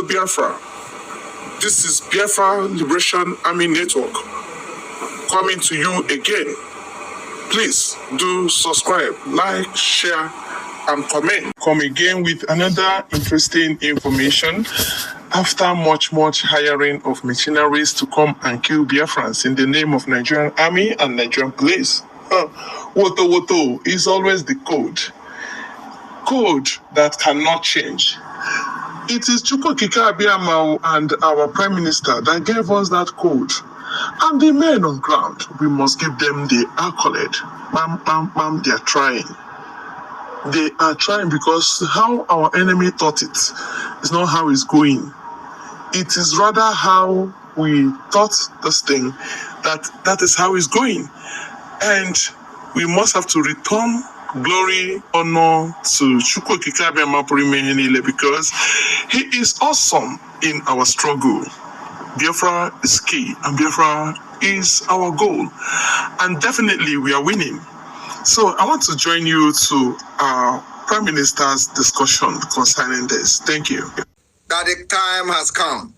Biafra. This is Biafra Liberation Army Network coming to you again. Please do subscribe, like, share, and comment. Come again with another interesting information. After much hiring of mercenaries to come and kill Biafrans in the name of Nigerian Army and Nigerian police, Woto-Woto is always the code that cannot change. It is Chukwukika Abiyamọ and our Prime Minister that gave us that code. And the men on ground, we must give them the accolade. Bam, bam, bam, they are trying. They are trying because how our enemy thought it is not how it's going. It is rather how we thought this thing, that is how it's going. And we must have to return glory, honor to Chukwukika Abiyamọ because he is awesome in our struggle. Biafra is key, and Biafra is our goal. And definitely we are winning. So I want to join you to our Prime Minister's discussion concerning this. Thank you. That the time has come.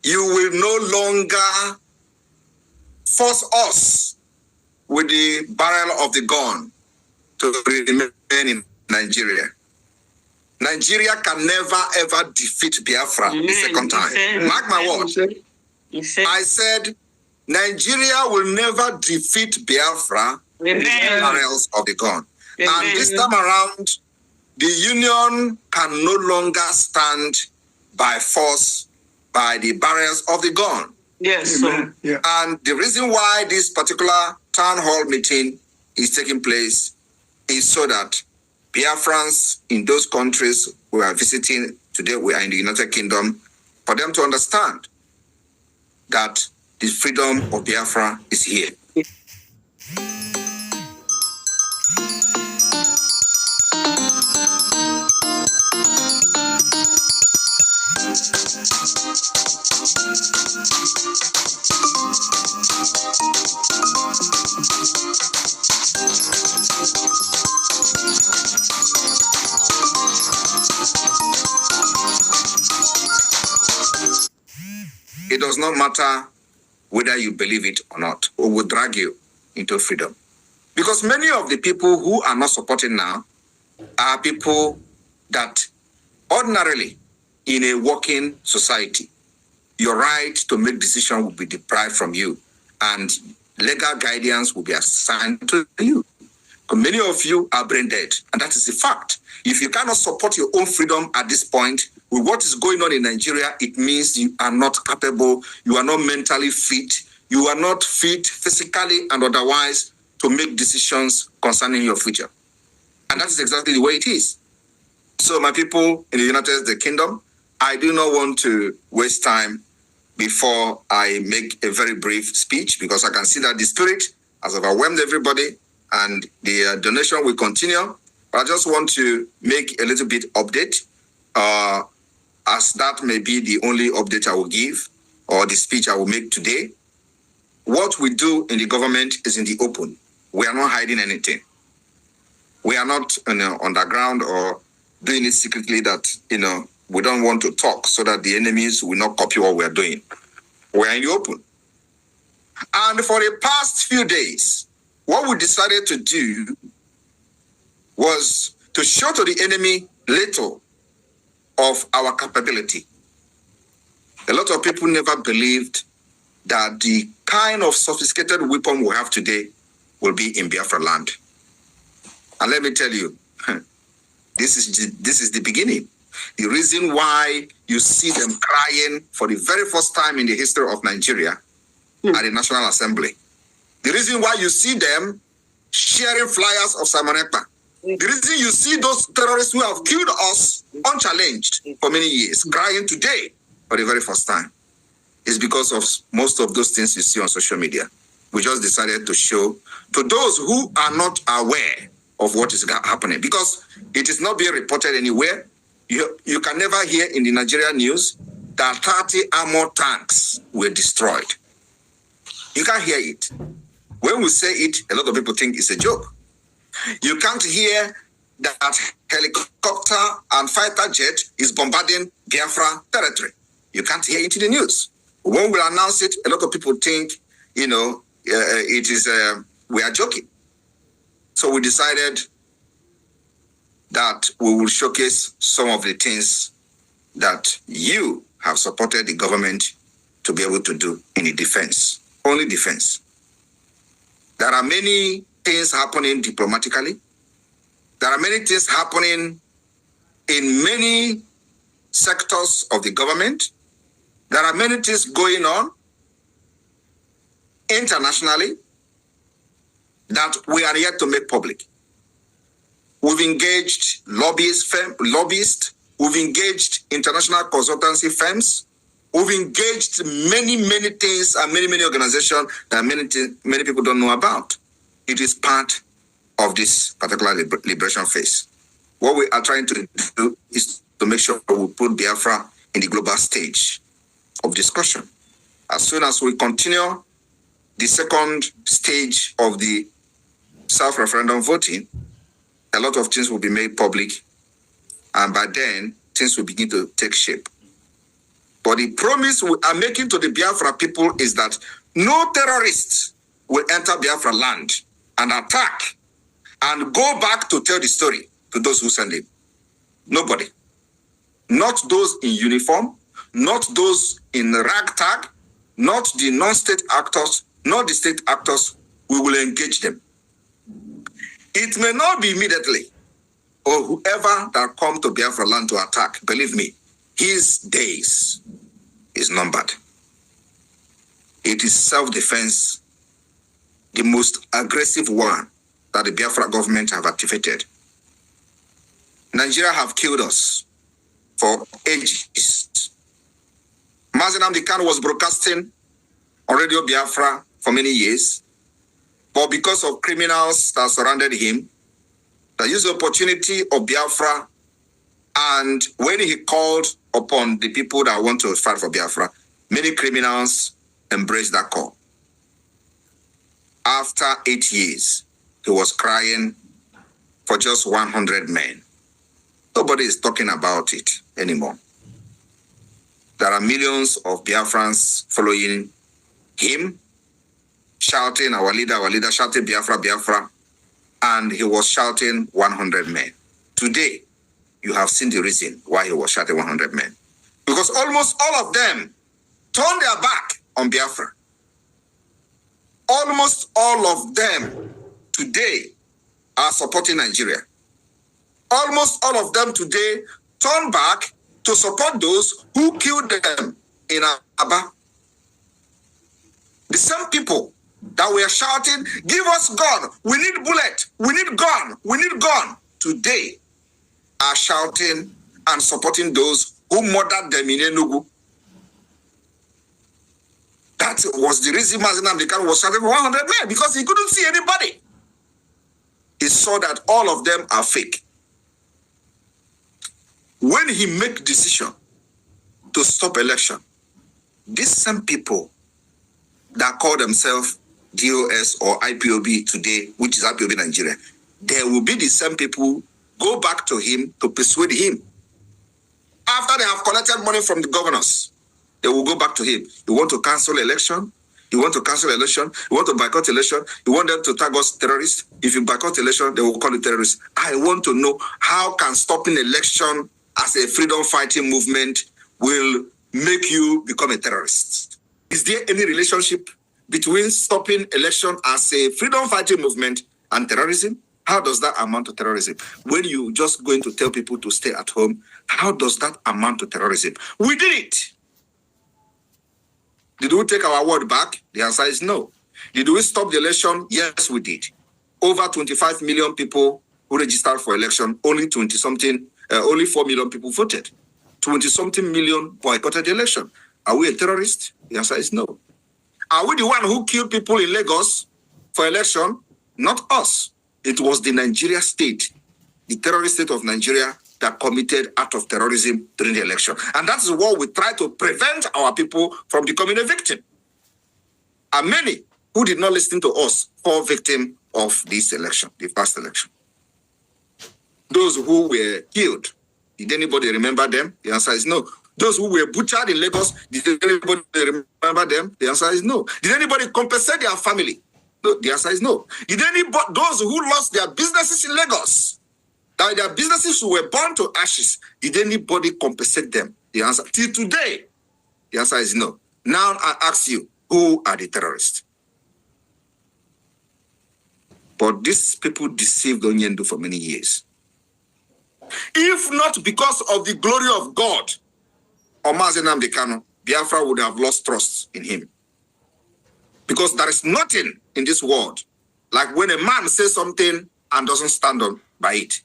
You will no longer force us with the barrel of the gun to remain in Nigeria. Nigeria can never ever defeat Biafra the second time. Mark my word. I said Nigeria will never defeat Biafra with the barrels of the gun. And this time around, the union can no longer stand by force by the barrels of the gun. Yes, sir. Yeah. And the reason why this particular town hall meeting is taking place is so that Biafrans in those countries we are visiting today, we are in the United Kingdom, for them to understand that the freedom of Biafra is here. It does not matter whether you believe it or not, or will drag you into freedom. Because many of the people who are not supporting now are people that ordinarily in a working society, your right to make decisions will be deprived from you and legal guidance will be assigned to you. Because many of you are brain dead, and that is a fact. If you cannot support your own freedom at this point, with what is going on in Nigeria, it means you are not capable, you are not mentally fit, you are not fit physically and otherwise to make decisions concerning your future. And that is exactly the way it is. So my people in the United Kingdom, I do not want to waste time before I make a very brief speech because I can see that the spirit has overwhelmed everybody and the donation will continue. But I just want to make a little bit update as that may be the only update I will give or the speech I will make today. What we do in the government is in the open. We are not hiding anything. We are not underground or doing it secretly that, we don't want to talk so that the enemies will not copy what we are doing. We are in the open. And for the past few days, what we decided to do was to show to the enemy little of our capability. A lot of people never believed that the kind of sophisticated weapon we have today will be in Biafra land. And let me tell you, this is the beginning. The reason why you see them crying for the very first time in the history of Nigeria at the National Assembly. The reason why you see them sharing flyers of Simon Ekpa. The reason you see those terrorists who have killed us unchallenged for many years, crying today for the very first time, is because of most of those things you see on social media. We just decided to show to those who are not aware of what is happening, because it is not being reported anywhere. You can never hear in the Nigerian news that 30 armored tanks were destroyed. You can't hear it. When we say it, a lot of people think it's a joke. You can't hear that helicopter and fighter jet is bombarding Biafra territory. You can't hear it in the news. When we announce it, a lot of people think, it is, we are joking. So we decided that we will showcase some of the things that you have supported the government to be able to do in the defense, only defense. There are many things happening diplomatically. There are many things happening in many sectors of the government. There are many things going on internationally that we are yet to make public. We've engaged lobbyists, we've engaged international consultancy firms, we've engaged many things and many organizations that many people don't know about. It is part of this particular liberation phase. What we are trying to do is to make sure we put Biafra in the global stage of discussion. As soon as we continue the second stage of the self-referendum voting, a lot of things will be made public, and by then, things will begin to take shape. But the promise we are making to the Biafra people is that no terrorists will enter Biafra land and attack and go back to tell the story to those who send him. Nobody. Not those in uniform, not those in ragtag, not the non-state actors, not the state actors. We will engage them. It may not be immediately, or whoever that come to Biafra land to attack, believe me, his days is numbered. It is self-defense, the most aggressive one that the Biafra government have activated. Nigeria have killed us for ages. Mazi Nnamdi Kanu was broadcasting on Radio Biafra for many years, but because of criminals that surrounded him, that used the opportunity of Biafra, and when he called upon the people that want to fight for Biafra, many criminals embraced that call. After 8 years, he was crying for just 100 men. Nobody is talking about it anymore. There are millions of Biafrans following him, shouting, our leader, shouting Biafra, Biafra, and he was shouting 100 men. Today, you have seen the reason why he was shouting 100 men. Because almost all of them turned their back on Biafra. Almost all of them today are supporting Nigeria. Almost all of them today turn back to support those who killed them in Aba. The same people that were shouting, give us gun, we need bullet, we need gun, we need gun, today are shouting and supporting those who murdered them in Enugu. That was the reason Mazi Nnamdi Kanu was shouting for 100 men, because he couldn't see anybody. He saw that all of them are fake. When he make decision to stop election, these same people that call themselves DOS or IPOB today, which is IPOB Nigeria, there will be the same people go back to him to persuade him. After they have collected money from the governors, they will go back to him. You want to cancel election? You want to cancel election? You want to boycott election? You want them to tag us terrorists? If you boycott election, they will call you terrorists. I want to know how can stopping election as a freedom fighting movement will make you become a terrorist? Is there any relationship between stopping election as a freedom fighting movement and terrorism? How does that amount to terrorism? When you just going to tell people to stay at home, how does that amount to terrorism? We did it. Did we take our word back? The answer is no. Did we stop the election? Yes, we did. Over 25 million people who registered for election, only 4 million people voted. 20-something million boycotted the election. Are we a terrorist? The answer is no. Are we the one who killed people in Lagos for election? Not us. It was the Nigeria state, the terrorist state of Nigeria, that committed act of terrorism during the election. And that is what we try to prevent our people from becoming a victim. And many who did not listen to us fall victim of this election, the past election. Those who were killed, did anybody remember them? The answer is no. Those who were butchered in Lagos, did anybody remember them? The answer is no. Did anybody compensate their family? No, the answer is no. Did anybody, those who lost their businesses in Lagos, that their businesses were burned to ashes, did anybody compensate them? The answer, till today, the answer is no. Now I ask you, who are the terrorists? But these people deceived Onyendu for many years. If not because of the glory of God, or Mazi Nnamdi Kanu, Biafra would have lost trust in him. Because there is nothing in this world like when a man says something and doesn't stand on by it.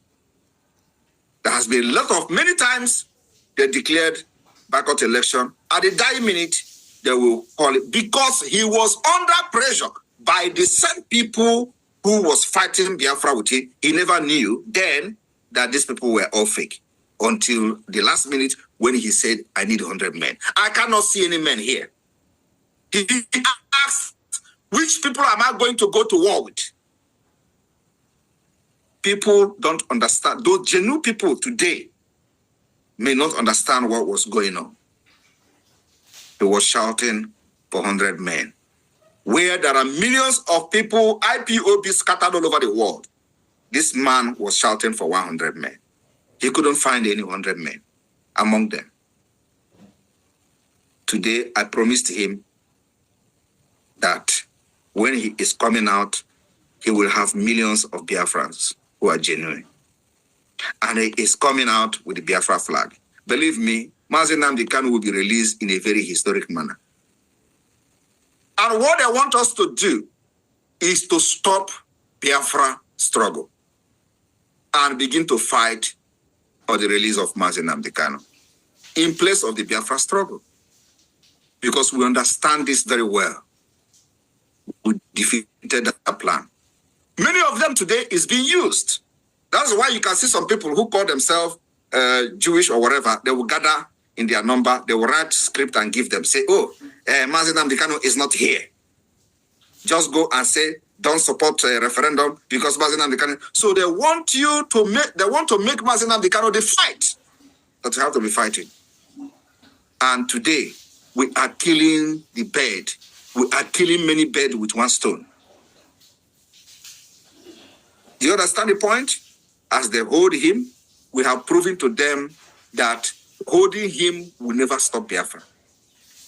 There has been many times they declared backward election. At the dying minute, they will call it because he was under pressure by the same people who was fighting Biafra with him. He never knew then that these people were all fake until the last minute when he said, I need 100 men. I cannot see any men here. He asked, which people am I going to go to war with? People don't understand. Those genuine people today may not understand what was going on. He was shouting for 100 men. Where there are millions of people, IPOB scattered all over the world, this man was shouting for 100 men. He couldn't find any 100 men among them. Today, I promised him that when he is coming out, he will have millions of Biafrans who are genuine. And he is coming out with the Biafra flag. Believe me, Mazi Nnamdi Kanu will be released in a very historic manner. And what they want us to do is to stop Biafra struggle and begin to fight for the release of Mazi Nnamdi Kanu in place of the Biafra struggle. Because we understand this very well. We defeated that plan. Many of them today is being used. That's why you can see some people who call themselves Jewish or whatever, they will gather in their number, they will write script and give them, say, oh, Mazi Nnamdi Kanu is not here. Just go and say, don't support a referendum because Mazi Nnamdi Kanu. So they want to make Mazi Nnamdi Kanu the fight that you have to be fighting. And today, we are killing the bird. We are killing many birds with one stone. You understand the point? As they hold him, we have proven to them that holding him will never stop Biafra.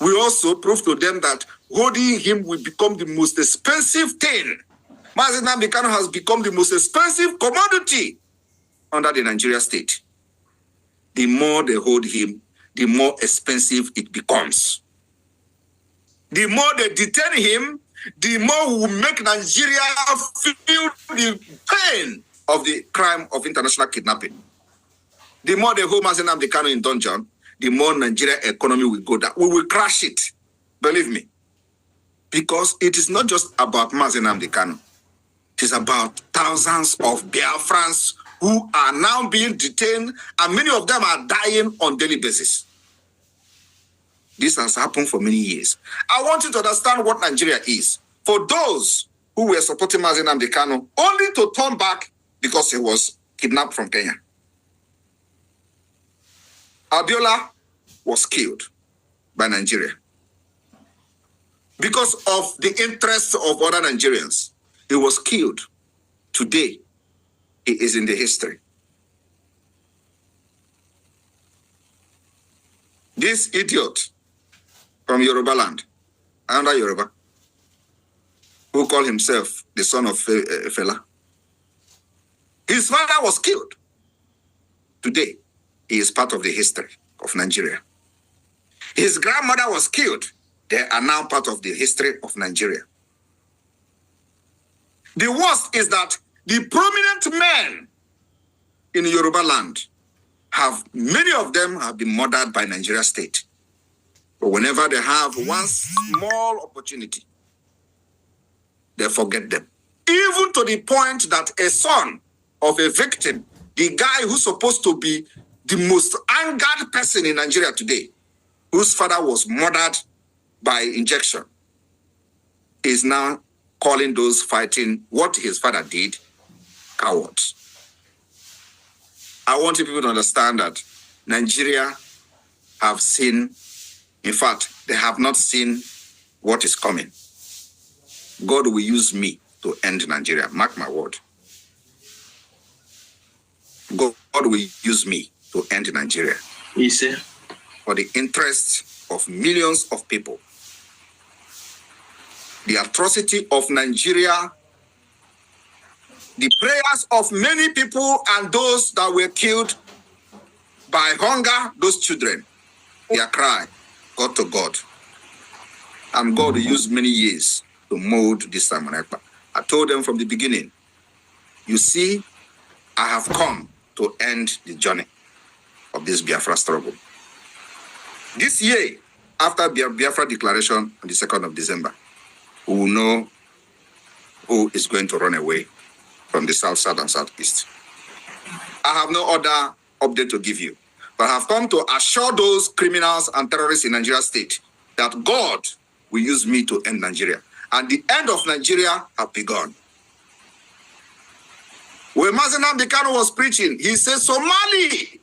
We also prove to them that holding him will become the most expensive thing. Mazi Nnamdi Kanu has become the most expensive commodity under the Nigeria state. The more they hold him, the more expensive it becomes. The more they detain him, the more we will make Nigeria feel the pain of the crime of international kidnapping. The more they hold Mazi Nnamdi Kanu in dungeon, the more Nigeria economy will go down. We will crash it. Believe me. Because it is not just about Mazi Nnamdi Kanu. It is about thousands of Biafrans who are now being detained, and many of them are dying on a daily basis. This has happened for many years. I want you to understand what Nigeria is. For those who were supporting Mazi Nnamdi Kanu, only to turn back because he was kidnapped from Kenya. Abiola was killed by Nigeria because of the interests of other Nigerians. He was killed. Today, he is in the history. This idiot from Yoruba land, under Yoruba, who called himself the son of Fela. His father was killed. Today, he is part of the history of Nigeria. His grandmother was killed. They are now part of the history of Nigeria. The worst is that the prominent men in Yoruba land many of them have been murdered by Nigeria state. But whenever they have one small opportunity, they forget them. Even to the point that a son of a victim, the guy who's supposed to be the most angered person in Nigeria today, whose father was murdered by injection, is now calling those fighting what his father did cowards. I want people to understand that Nigeria have seen, in fact, they have not seen what is coming. God will use me to end Nigeria. Mark my word. God will use me to end Nigeria. Yes, sir. For the interest of millions of people. The atrocity of Nigeria, the prayers of many people and those that were killed by hunger, those children, their cry, God to God. And God used many years to mold this Simon Ekpa. I told them from the beginning, you see, I have come to end the journey of this Biafra struggle. This year, after Biafra declaration on the 2nd of December, we will know who is going to run away from the south, south, and southeast. I have no other update to give you, but I have come to assure those criminals and terrorists in Nigeria state that God will use me to end Nigeria. And the end of Nigeria has begun. When Mazenam Bikano was preaching, he said Somali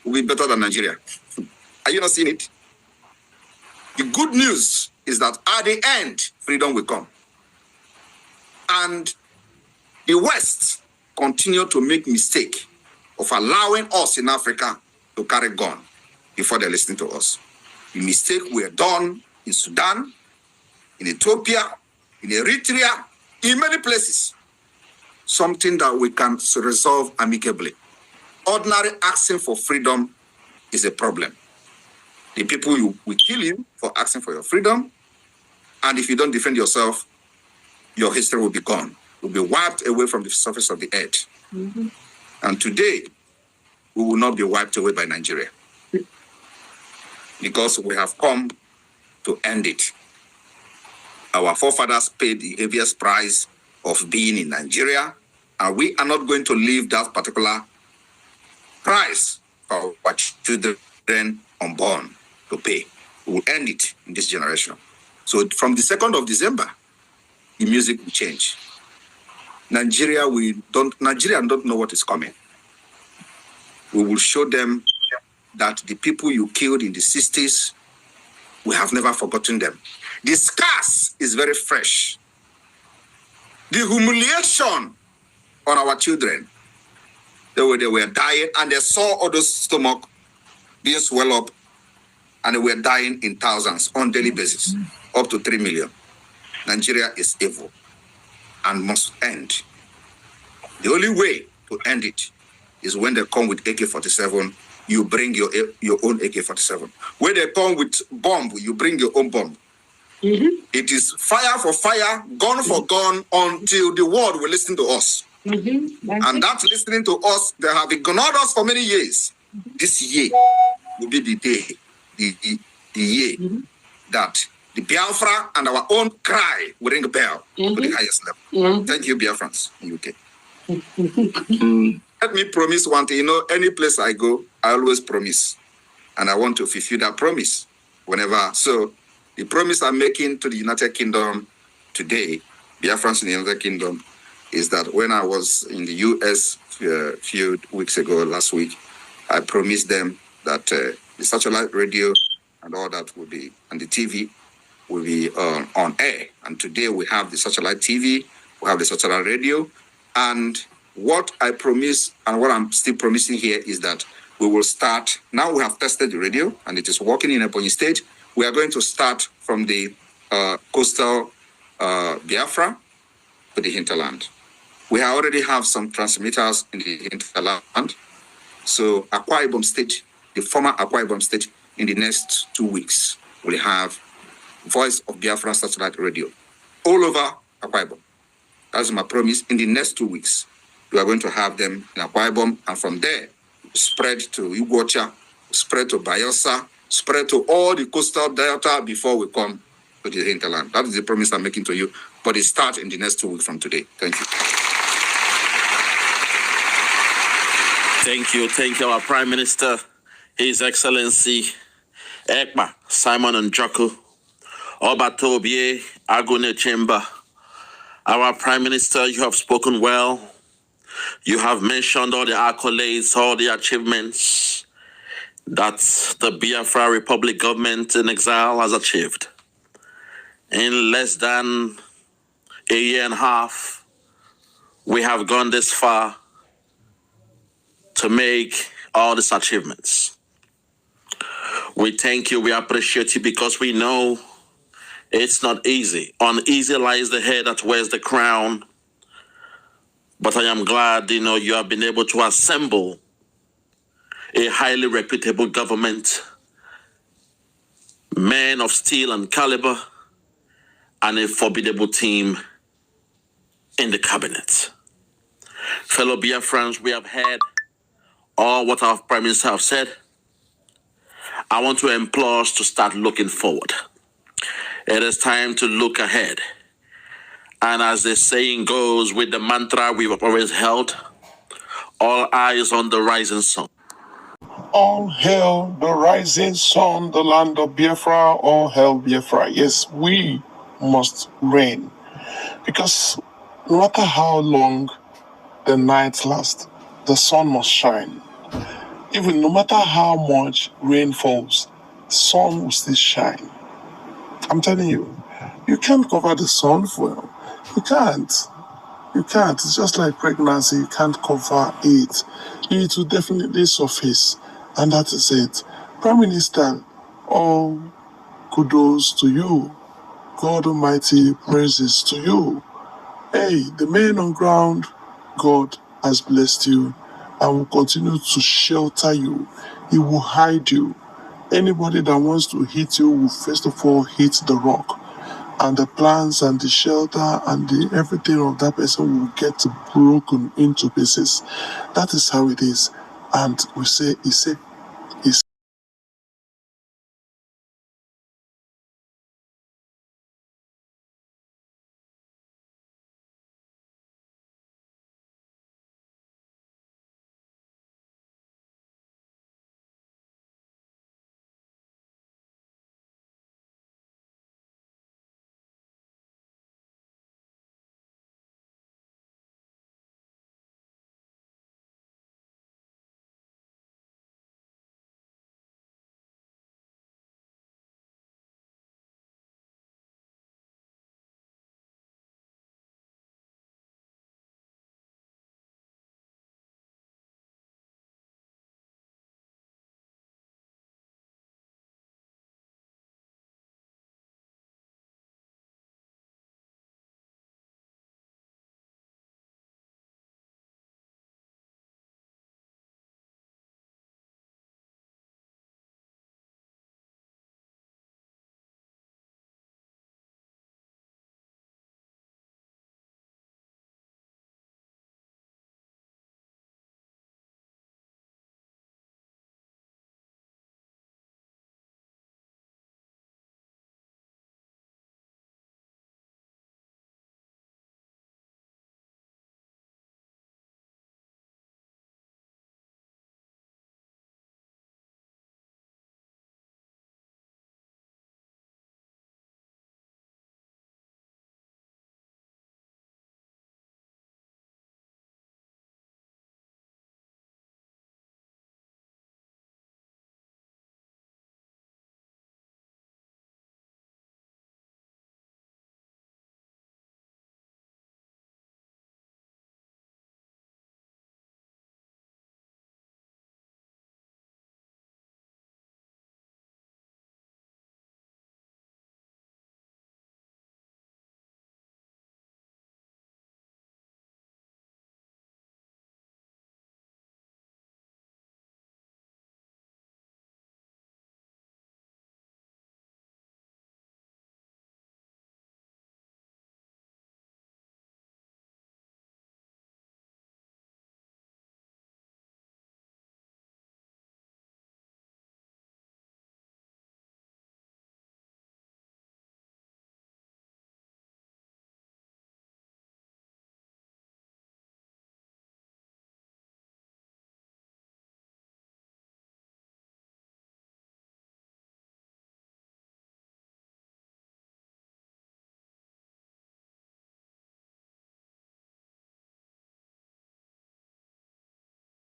will be better than Nigeria. Are you not seeing it? The good news is that at the end, freedom will come. And the West continue to make mistake of allowing us in Africa to carry gun before they're listening to us. The mistake were done in Sudan, in Ethiopia, in Eritrea, in many places. Something that we can resolve amicably. Ordinary asking for freedom is a problem. The people will kill you for asking for your freedom. And if you don't defend yourself, your history will be gone. Will be wiped away from the surface of the earth. Mm-hmm. And today, we will not be wiped away by Nigeria. Because we have come to end it. Our forefathers paid the heaviest price of being in Nigeria, and we are not going to leave that particular price for our children unborn to pay. We will end it in this generation. So from the 2nd of December, the music will change. Nigeria don't know what is coming. We will show them that the people you killed in the 60s, we have never forgotten them. The scars is very fresh. The humiliation on our children, they were dying, and they saw all those stomach being swelled up, and they were dying in thousands on daily basis, up to 3 million. Nigeria is evil and must end. The only way to end it is when they come with AK-47, you bring your own AK-47. When they come with bomb, you bring your own bomb. Mm-hmm. It is fire for fire, gun for gun, until the world will listen to us. Mm-hmm. And that listening to us, they have ignored us for many years. Mm-hmm. This year will be the day, the year that the Biafra and our own cry will ring a bell to the highest level. Mm-hmm. Thank you, Biafrans in UK. Let me promise one thing. Any place I go, I always promise. And I want to fulfill that promise whenever. So the promise I'm making to the United Kingdom today, Biafrans in the United Kingdom, is that when I was in the US a few weeks ago, last week, I promised them that the satellite radio and all that will be, and the TV will be on air. And today we have the satellite TV, we have the satellite radio, and what I promise and what I'm still promising here is that we will start. Now we have tested the radio and it is working in Ebonyi State. We are going to start from the coastal Biafra to the hinterland. We already have some transmitters in the hinterland. So Akwa Ibom State, the former Akwa Ibom State, in the next 2 weeks, will have Voice of Biafra satellite radio all over Akwa Ibom. That's my promise. In the next 2 weeks, we are going to have them in Akwa Ibom, and from there, spread to Iguacha, spread to Bayelsa, spread to all the coastal delta before we come to the hinterland. That is the promise I'm making to you, but it starts in the next 2 weeks from today. Thank you. Thank you, our Prime Minister, His Excellency Ekpa Simon Njoku, Obatobie Agune Chamber. Our Prime Minister, you have spoken well. You have mentioned all the accolades, all the achievements that the Biafra Republic government in exile has achieved. In less than a year and a half, we have gone this far to make all these achievements. We thank you, we appreciate you, because we know it's not easy. Uneasy lies the head that wears the crown. But I am glad, you have been able to assemble a highly reputable government, men of steel and caliber, and a formidable team in the cabinet. Fellow Biafrans, we have heard all what our Prime Minister have said. I want to implore us to start looking forward. It is time to look ahead. And as the saying goes, with the mantra we've always held, all eyes on the rising sun. All hail the rising sun, the land of Biafra. All hail Biafra. Yes, we must reign. Because no matter how long the night lasts, the sun must shine. Even no matter how much rain falls, the sun will still shine. I'm telling you, you can't cover the sun well. You can't. You can't. It's just like pregnancy. You can't cover it. It will definitely surface. And that is it. Prime Minister, all kudos to you. God Almighty, praises to you. Hey, the men on ground, God has blessed you and will continue to shelter you. He will hide you. Anybody that wants to hit you will first of all hit the rock. And the plans and the shelter and the everything of that person will get broken into pieces. That is how it is. And he say,